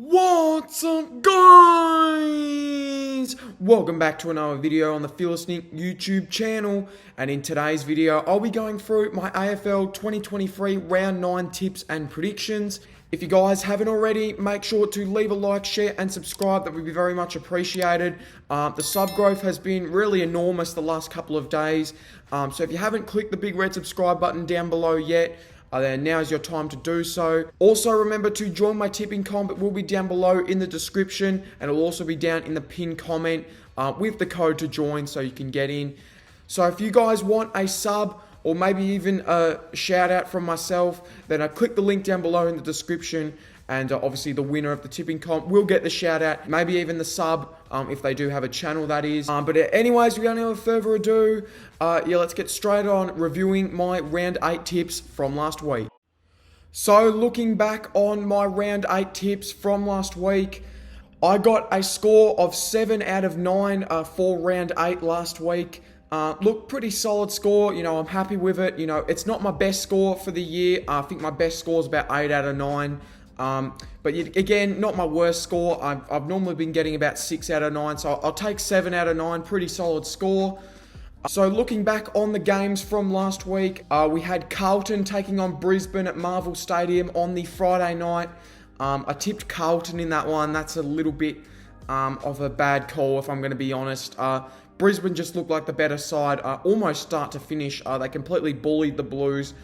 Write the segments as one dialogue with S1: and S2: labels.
S1: What's up, guys? Welcome back to another video on the Philistine YouTube channel, and in today's video I'll be going through my AFL 2023 round 9 tips and predictions. If you guys haven't already, make sure to leave a like, share and subscribe. That would be very much appreciated. The sub growth has been really enormous the last couple of days, so if you haven't clicked the big red subscribe button down below yet, then now is your time to do so. Also remember to join my tipping comp. It will be down below in the description, and it'll also be down in the pinned comment with the code to join so you can get in. So if you guys want a sub or maybe even a shout out from myself, then click the link down below in the description, and obviously the winner of the tipping comp will get the shout out, maybe even the sub if they do have a channel, that is. But anyways, without any further ado, let's get straight on reviewing my round 8 tips from last week. So looking back on my round 8 tips from last week, I got a score of 7 out of 9 for round 8 last week. Look, pretty solid score. I'm happy with it. It's not my best score for the year. I think my best score is about 8 out of 9. But again, not my worst score. I've normally been getting about 6 out of 9, so I'll take 7 out of 9. Pretty solid score. So looking back on the games from last week, we had Carlton taking on Brisbane at Marvel Stadium on the Friday night. I tipped Carlton in that one. That's a little bit of a bad call, if I'm going to be honest. Brisbane just looked like the better side, almost start to finish. They completely bullied the Blues.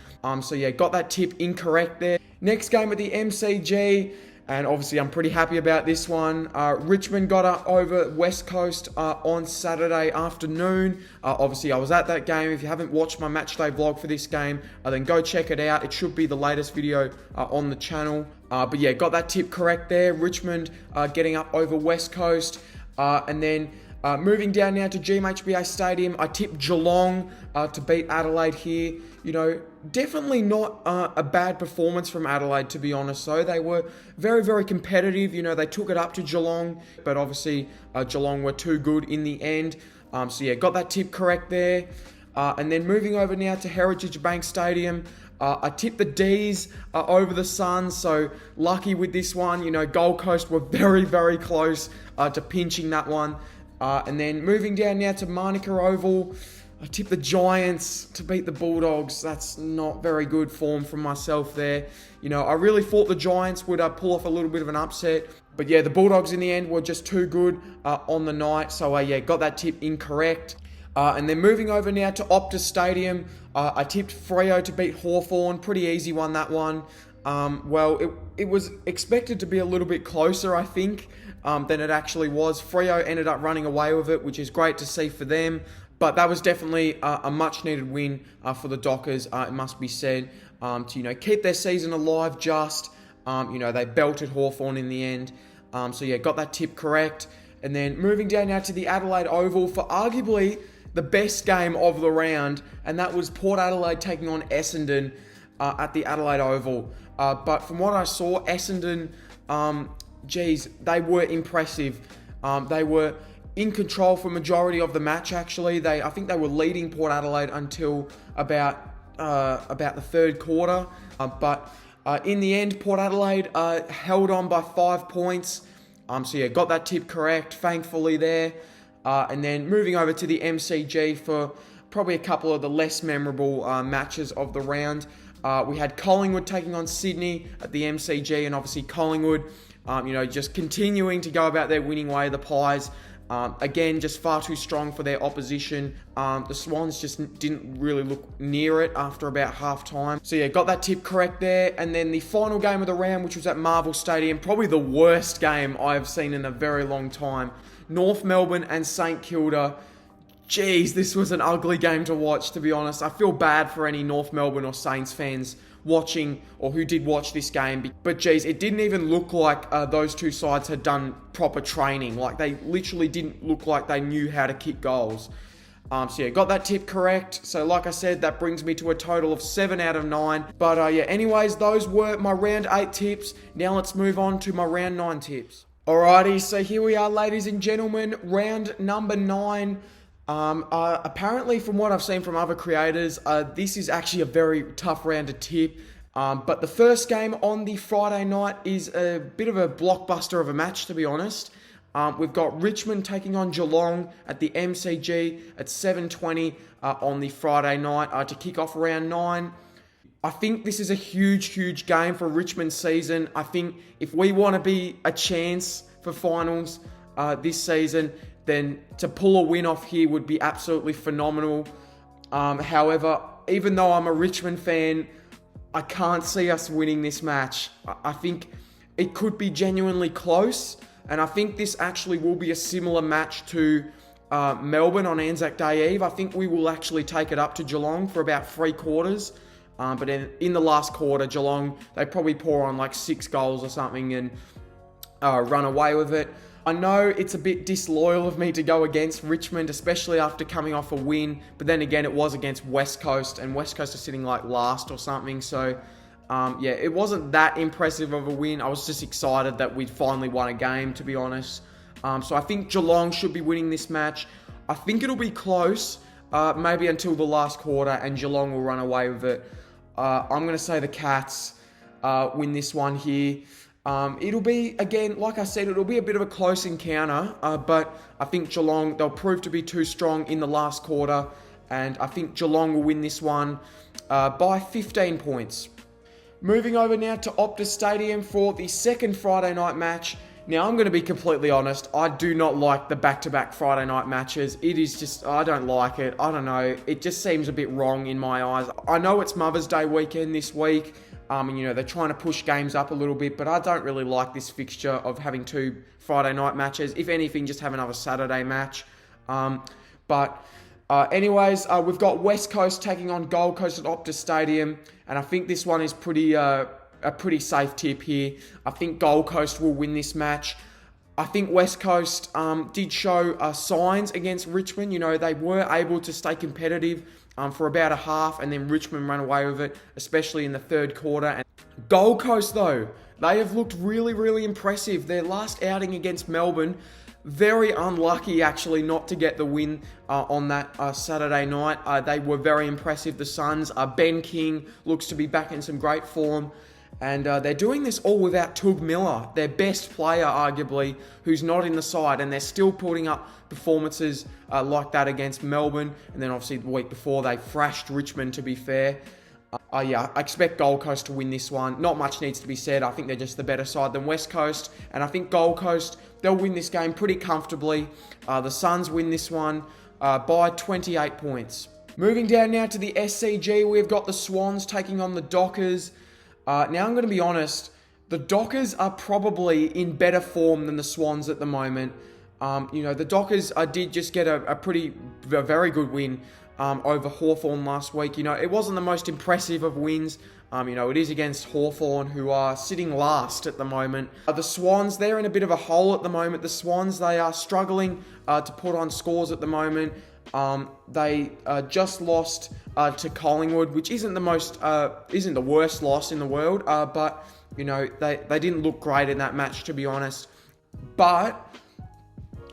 S1: So yeah, got that tip incorrect there. Next game at the MCG, and obviously I'm pretty happy about this one. Richmond got up over West Coast on Saturday afternoon. Obviously I was at that game. If you haven't watched my matchday vlog for this game, then go check it out. It should be the latest video on the channel. But yeah, got that tip correct there. Richmond getting up over West Coast. And then moving down now to GMHBA Stadium, I tipped Geelong to beat Adelaide here. Definitely not a bad performance from Adelaide, to be honest. So they were very, very competitive. They took it up to Geelong, but obviously Geelong were too good in the end. So yeah, got that tip correct there. And then moving over now to Heritage Bank Stadium, I tipped the D's over the Suns, so lucky with this one. Gold Coast were very, very close to pinching that one. And then moving down now to Manuka Oval, I tipped the Giants to beat the Bulldogs. That's not very good form from myself there. I really thought the Giants would pull off a little bit of an upset. But yeah, the Bulldogs in the end were just too good on the night. So yeah, got that tip incorrect. And then moving over now to Optus Stadium, I tipped Freo to beat Hawthorn. Pretty easy one, that one. Well, it was expected to be a little bit closer, I think, than it actually was. Freo ended up running away with it, which is great to see for them. But that was definitely a much-needed win for the Dockers, it must be said, to keep their season alive. Just they belted Hawthorn in the end. So yeah, got that tip correct. And then moving down now to the Adelaide Oval for arguably the best game of the round, and that was Port Adelaide taking on Essendon at the Adelaide Oval. But from what I saw, Essendon, they were impressive. They were in control for majority of the match, actually. I think they were leading Port Adelaide until about the third quarter. But in the end, Port Adelaide held on by 5 points. So yeah, got that tip correct, thankfully there. And then moving over to the MCG for probably a couple of the less memorable matches of the round. We had Collingwood taking on Sydney at the MCG, and obviously Collingwood, just continuing to go about their winning way, the Pies. Again, just far too strong for their opposition. The Swans just didn't really look near it after about half time. So yeah, got that tip correct there. And then the final game of the round, which was at Marvel Stadium, probably the worst game I've seen in a very long time. North Melbourne and St Kilda. Jeez, this was an ugly game to watch, to be honest. I feel bad for any North Melbourne or Saints fans watching, or who did watch this game. But geez, it didn't even look like those two sides had done proper training. Like, they literally didn't look like they knew how to kick goals. So yeah, got that tip correct. So like I said, that brings me to a total of 7 out of 9. But yeah, anyways, those were my round 8 tips. Now let's move on to my round 9 tips. Alrighty, so here we are, ladies and gentlemen, round number 9. Apparently, from what I've seen from other creators, this is actually a very tough round to tip. But the first game on the Friday night is a bit of a blockbuster of a match, to be honest. We've got Richmond taking on Geelong at the MCG at 7:20 on the Friday night to kick off round 9. I think this is a huge game for Richmond's season. I think if we want to be a chance for finals this season, then to pull a win off here would be absolutely phenomenal. However, even though I'm a Richmond fan, I can't see us winning this match. I think it could be genuinely close, and I think this actually will be a similar match to Melbourne on Anzac Day Eve. I think we will actually take it up to Geelong for about 3 quarters. But in the last quarter, Geelong, they probably pour on like 6 goals or something and run away with it. I know it's a bit disloyal of me to go against Richmond, especially after coming off a win. But then again, it was against West Coast, and West Coast are sitting like last or something. So, yeah, it wasn't that impressive of a win. I was just excited that we'd finally won a game, to be honest. So I think Geelong should be winning this match. I think it'll be close, maybe until the last quarter, and Geelong will run away with it. I'm going to say the Cats win this one here. It'll be, again, like I said, it'll be a bit of a close encounter, but I think Geelong, they'll prove to be too strong in the last quarter, and I think Geelong will win this one by 15 points. Moving over now to Optus Stadium for the second Friday night match. Now, I'm going to be completely honest, I do not like the back-to-back Friday night matches. It is just, I don't like it. I don't know, it just seems a bit wrong in my eyes. I know it's Mother's Day weekend this week, and you know, they're trying to push games up a little bit, but I don't really like this fixture of having 2 Friday night matches. If anything, just have another Saturday match. Anyways, we've got West Coast taking on Gold Coast at Optus Stadium, and I think this one is a pretty safe tip here. I think Gold Coast will win this match. I think West Coast did show signs against Richmond. You know, they were able to stay competitive for about a half, and then Richmond ran away with it, especially in the third quarter. And Gold Coast, though, they have looked really impressive. Their last outing against Melbourne, very unlucky actually not to get the win on that Saturday night. They were very impressive, the Suns. Ben King looks to be back in some great form. And they're doing this all without Tug Miller, their best player, arguably, who's not in the side. And they're still putting up performances like that against Melbourne. And then obviously the week before, they thrashed Richmond, to be fair. Yeah, I expect Gold Coast to win this one. Not much needs to be said. I think they're just the better side than West Coast. And I think Gold Coast, they'll win this game pretty comfortably. The Suns win this one by 28 points. Moving down now to the SCG, we've got the Swans taking on the Dockers. Now, I'm going to be honest, the Dockers are probably in better form than the Swans at the moment. You know, the Dockers did just get a very good win over Hawthorn last week. You know, it wasn't the most impressive of wins. You know, it is against Hawthorn, who are sitting last at the moment. The Swans, they're in a bit of a hole at the moment. The Swans, they are struggling to put on scores at the moment. They just lost to Collingwood, which isn't the worst loss in the world, but you know, they didn't look great in that match, to be honest. But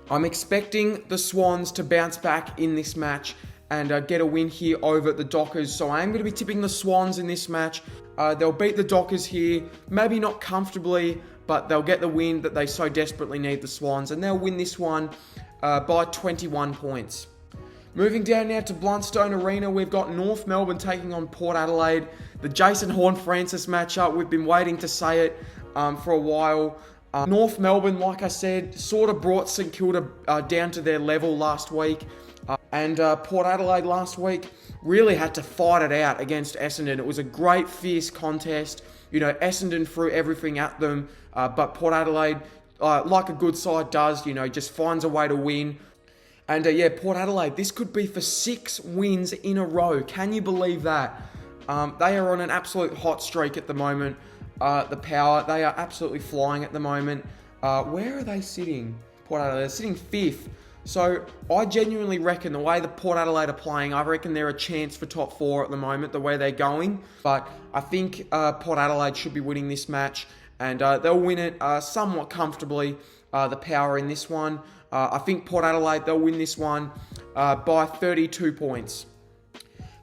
S1: I'm expecting the Swans to bounce back in this match and get a win here over the Dockers. So I am going to be tipping the Swans in this match. They'll beat the Dockers here, maybe not comfortably, but they'll get the win that they so desperately need, the Swans, and they'll win this one by 21 points. Moving down now to Bluntstone Arena, we've got North Melbourne taking on Port Adelaide. The Jason Horne-Francis matchup, we've been waiting to say it for a while. North Melbourne, like I said, sort of brought St Kilda down to their level last week. And Port Adelaide last week really had to fight it out against Essendon. It was a great, fierce contest. You know, Essendon threw everything at them, but Port Adelaide, like a good side does, you know, just finds a way to win. And yeah, Port Adelaide, this could be for 6 wins in a row. Can you believe that? They are on an absolute hot streak at the moment. The Power, they are absolutely flying at the moment. Where are they sitting? Port Adelaide, they're sitting 5th. So I genuinely reckon the way the Port Adelaide are playing, I reckon they're a chance for top 4 at the moment, the way they're going. But I think Port Adelaide should be winning this match, and they'll win it somewhat comfortably, the Power in this one. I think Port Adelaide, they'll win this one by 32 points.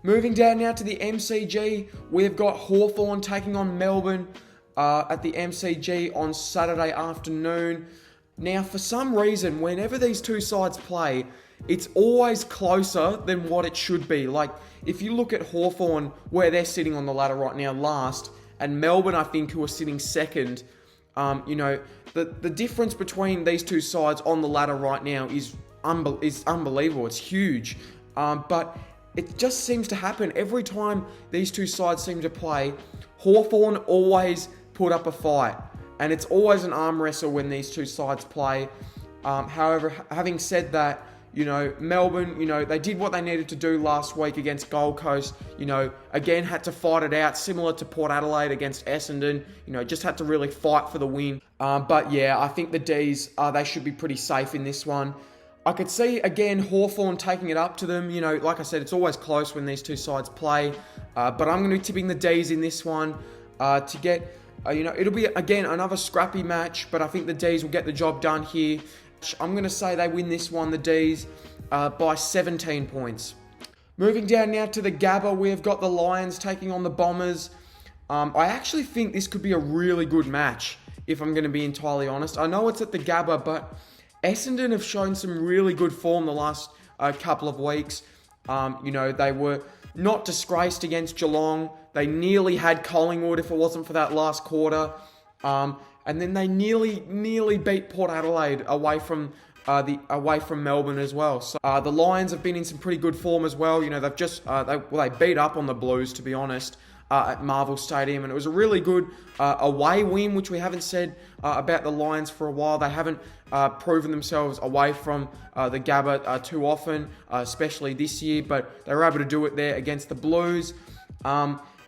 S1: Moving down now to the MCG, we've got Hawthorn taking on Melbourne at the MCG on Saturday afternoon. Now, for some reason, whenever these two sides play, it's always closer than what it should be. Like, if you look at Hawthorn, where they're sitting on the ladder right now last, and Melbourne, I think, who are sitting second, the difference between these two sides on the ladder right now is unbelievable. It's huge. But it just seems to happen every time these two sides seem to play. Hawthorn always put up a fight, and it's always an arm wrestle when these two sides play. However, having said that, Melbourne, they did what they needed to do last week against Gold Coast. Again, had to fight it out, similar to Port Adelaide against Essendon. Just had to really fight for the win. But yeah, I think the D's, they should be pretty safe in this one. I could see, again, Hawthorn taking it up to them. Like I said, it's always close when these two sides play. But I'm going to be tipping the D's in this one to get, it'll be, again, another scrappy match. But I think the D's will get the job done here. I'm going to say they win this one, the D's, by 17 points. Moving down now to the Gabba, we've got the Lions taking on the Bombers. I actually think this could be a really good match, if I'm going to be entirely honest. I know it's at the Gabba, but Essendon have shown some really good form the last couple of weeks. They were not disgraced against Geelong. They nearly had Collingwood if it wasn't for that last quarter. And then they nearly beat Port Adelaide away from Melbourne as well. So the Lions have been in some pretty good form as well. They've just they beat up on the Blues, to be honest, at Marvel Stadium, and it was a really good away win, which we haven't said about the Lions for a while. They haven't proven themselves away from the Gabba too often, especially this year, but they were able to do it there against the Blues.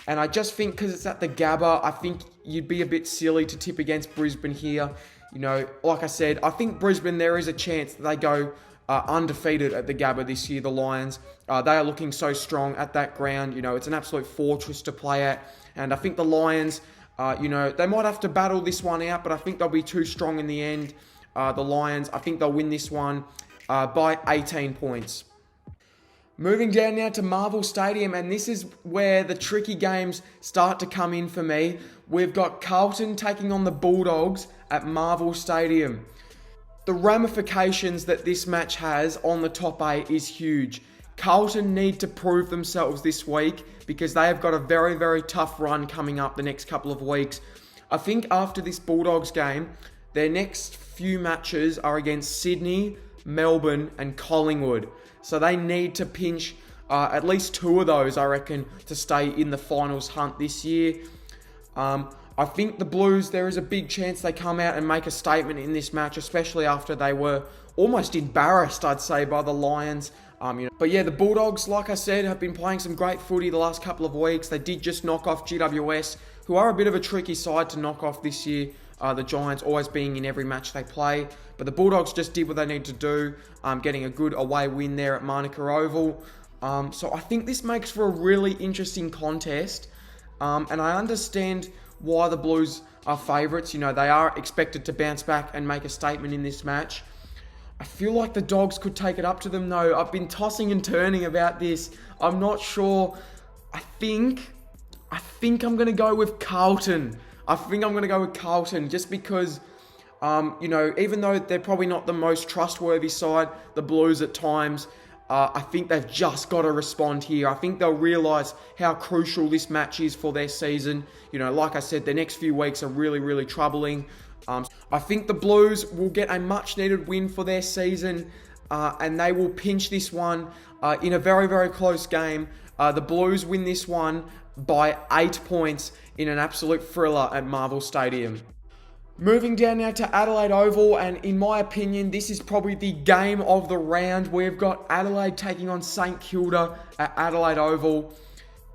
S1: And I just think because it's at the Gabba, I think you'd be a bit silly to tip against Brisbane here. Like I said, I think Brisbane, there is a chance that they go undefeated at the Gabba this year, the Lions. They are looking so strong at that ground. It's an absolute fortress to play at. And I think the Lions, they might have to battle this one out, but I think they'll be too strong in the end. The Lions, I think they'll win this one by 18 points. Moving down now to Marvel Stadium, and this is where the tricky games start to come in for me. We've got Carlton taking on the Bulldogs at Marvel Stadium. The ramifications that this match has on the top 8 is huge. Carlton need to prove themselves this week because they have got a very, very tough run coming up the next couple of weeks. I think after this Bulldogs game, their next few matches are against Sydney, Melbourne and Collingwood. So they need to pinch at least 2 of those, I reckon, to stay in the finals hunt this year. I think the Blues, there is a big chance they come out and make a statement in this match, especially after they were almost embarrassed, I'd say, by the Lions. But yeah, the Bulldogs, like I said, have been playing some great footy the last couple of weeks. They did just knock off GWS, who are a bit of a tricky side to knock off this year. The Giants always being in every match they play. But the Bulldogs just did what they need to do, getting a good away win there at Manuka Oval. So I think this makes for a really interesting contest. And I understand why the Blues are favourites. They are expected to bounce back and make a statement in this match. I feel like the Dogs could take it up to them though. I've been tossing and turning about this. I'm not sure. I think I'm going to go with Carlton. Just because, even though they're probably not the most trustworthy side, the Blues at times, I think they've just got to respond here. I think they'll realise how crucial this match is for their season. Like I said, the next few weeks are really, really troubling. I think the Blues will get a much-needed win for their season, and they will pinch this one in a very, very close game. The Blues win this one by 8 points in an absolute thriller at Marvel Stadium. Moving down now to Adelaide Oval, and in my opinion, this is probably the game of the round. We've got Adelaide taking on St Kilda at Adelaide Oval.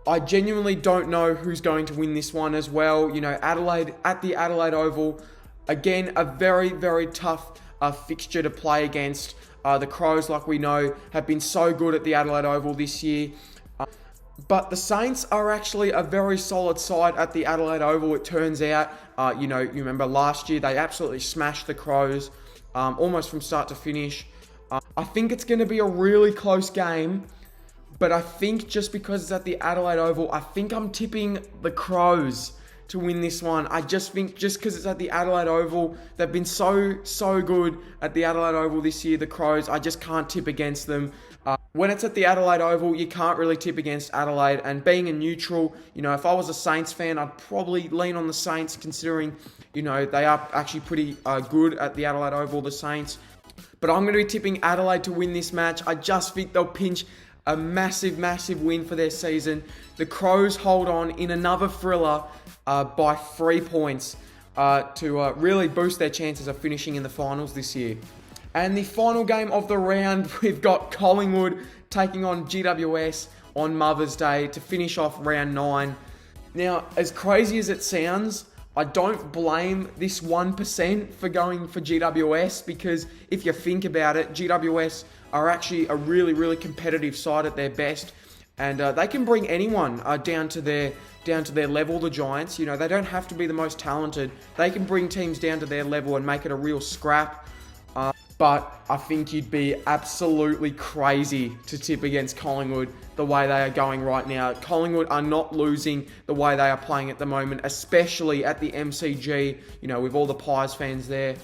S1: I genuinely don't know who's going to win this one as well. Adelaide at the Adelaide Oval, again, a very, very tough fixture to play against. The Crows, like we know, have been so good at the Adelaide Oval this year. But the Saints are actually a very solid side at the Adelaide Oval, it turns out. You remember last year, they absolutely smashed the Crows, almost from start to finish. I think it's going to be a really close game, But I think just because it's at the Adelaide Oval, I think I'm tipping the Crows to win this one. I just think just because it's at the Adelaide Oval, they've been so good at the Adelaide Oval this year, the Crows. I just can't tip against them. When it's at the Adelaide Oval, you can't really tip against Adelaide. And being a neutral, if I was a Saints fan, I'd probably lean on the Saints, considering, they are actually pretty good at the Adelaide Oval, the Saints. But I'm going to be tipping Adelaide to win this match. I just think they'll pinch a massive win for their season. The Crows hold on in another thriller by 3 points to really boost their chances of finishing in the finals this year. And the final game of the round, we've got Collingwood taking on GWS on Mother's Day to finish off round 9. Now, as crazy as it sounds, I don't blame this 1% for going for GWS, because if you think about it, GWS are actually a really competitive side at their best, and they can bring anyone down to their level. The Giants, they don't have to be the most talented. They can bring teams down to their level and make it a real scrap. But I think you'd be absolutely crazy to tip against Collingwood the way they are going right now. Collingwood are not losing the way they are playing at the moment, especially at the MCG, with all the Pies fans there.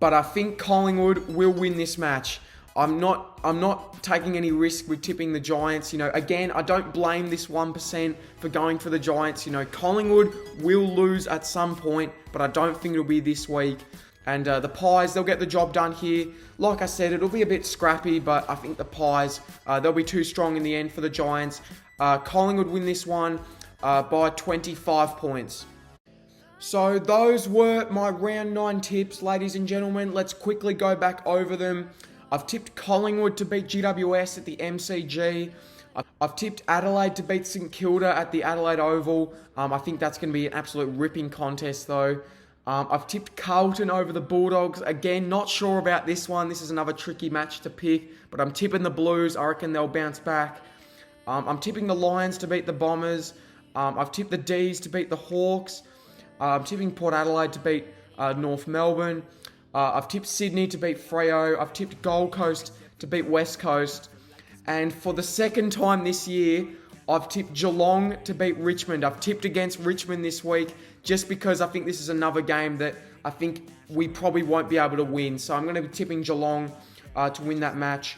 S1: But I think Collingwood will win this match. I'm not taking any risk with tipping the Giants. Again, I don't blame this 1% for going for the Giants. Collingwood will lose at some point, but I don't think it'll be this week. And the Pies, they'll get the job done here. Like I said, it'll be a bit scrappy, but I think the Pies, they'll be too strong in the end for the Giants. Collingwood win this one by 25 points. So those were my round 9 tips, ladies and gentlemen. Let's quickly go back over them. I've tipped Collingwood to beat GWS at the MCG. I've tipped Adelaide to beat St Kilda at the Adelaide Oval. I think that's going to be an absolute ripping contest though. I've tipped Carlton over the Bulldogs. Again, not sure about this one. This is another tricky match to pick, but I'm tipping the Blues. I reckon they'll bounce back. I'm tipping the Lions to beat the Bombers. I've tipped the D's to beat the Hawks. I'm tipping Port Adelaide to beat North Melbourne. I've tipped Sydney to beat Freo. I've tipped Gold Coast to beat West Coast. And for the second time this year, I've tipped Geelong to beat Richmond. I've tipped against Richmond this week just because I think this is another game that I think we probably won't be able to win. So I'm going to be tipping Geelong to win that match.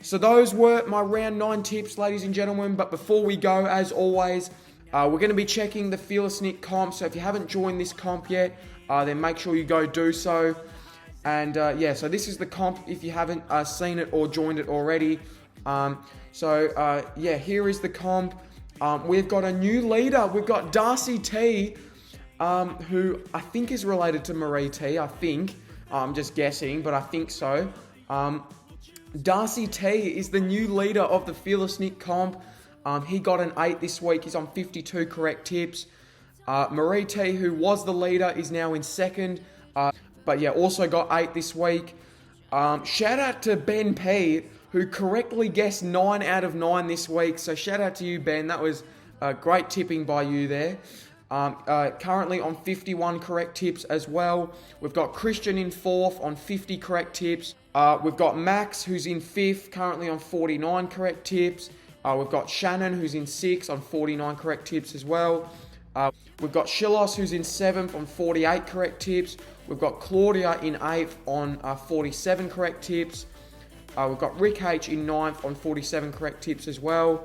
S1: So those were my round 9 tips, ladies and gentlemen. But before we go, as always, we're going to be checking the Fearless Nick comp. So if you haven't joined this comp yet, then make sure you go do so. And so this is the comp if you haven't seen it or joined it already. Here is the comp. We've got a new leader. We've got Darcy T, who I think is related to Marie T. I think. I'm just guessing, but I think so. Darcy T is the new leader of the Fearless Nick comp. He got an 8 this week. He's on 52 correct tips. Marie T, who was the leader, is now in second. Also got 8 this week. Shout out to Ben P, who correctly guessed 9 out of 9 this week. So shout out to you, Ben. That was great tipping by you there. Currently on 51 correct tips as well. We've got Christian in 4th on 50 correct tips. We've got Max, who's in 5th, currently on 49 correct tips. We've got Shannon, who's in 6th on 49 correct tips as well. We've got Shilos, who's in 7th on 48 correct tips. We've got Claudia in 8th on 47 correct tips. We've got Rick H in 9th on 47 correct tips as well.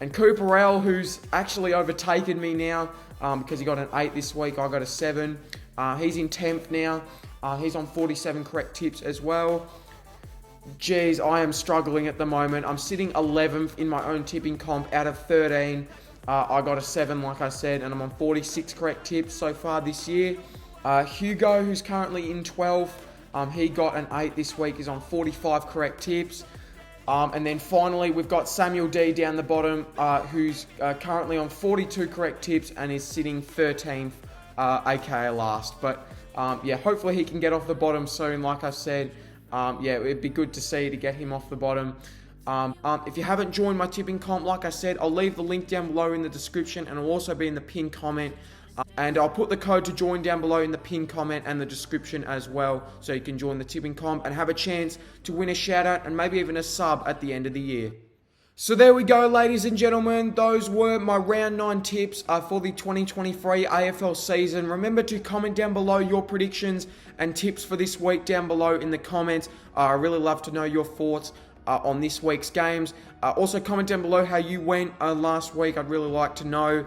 S1: And Cooper L, who's actually overtaken me now because he got an 8 this week. I got a 7. He's in 10th now. He's on 47 correct tips as well. Geez, I am struggling at the moment. I'm sitting 11th in my own tipping comp out of 13. I got a 7, like I said, and I'm on 46 correct tips so far this year. Hugo, who's currently in 12th, he got an 8 this week, is on 45 correct tips. And then finally, we've got Samuel D down the bottom, who's currently on 42 correct tips and is sitting 13th, aka last. But hopefully he can get off the bottom soon, like I said. It'd be good to see to get him off the bottom. If you haven't joined my tipping comp, like I said, I'll leave the link down below in the description, and it'll also be in the pinned comment. And I'll put the code to join down below in the pinned comment and the description as well, so you can join the tipping comp and have a chance to win a shout out and maybe even a sub at the end of the year. So there we go, ladies and gentlemen. Those were my round 9 tips for the 2023 AFL season. Remember to comment down below your predictions and tips for this week down below in the comments. I really love to know your thoughts on this week's games. Also comment down below how you went last week. I'd really like to know.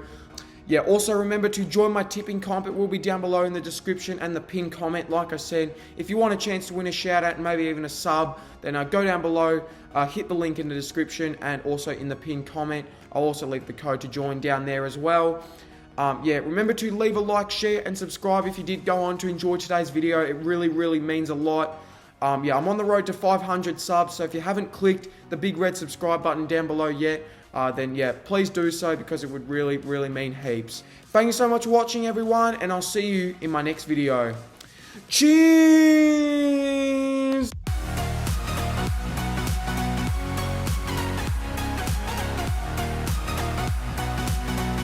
S1: Yeah, also remember to join my tipping comp. It will be down below in the description and the pinned comment. Like I said, if you want a chance to win a shout out and maybe even a sub, then go down below, hit the link in the description and also in the pinned comment. I'll also leave the code to join down there as well. Yeah, remember to leave a like, share and subscribe if you did go on to enjoy today's video. It really means a lot. Yeah, I'm on the road to 500 subs, so if you haven't clicked the big red subscribe button down below yet, then yeah, please do so because it would really mean heaps. Thank you so much for watching, everyone, and I'll see you in my next video. Cheers!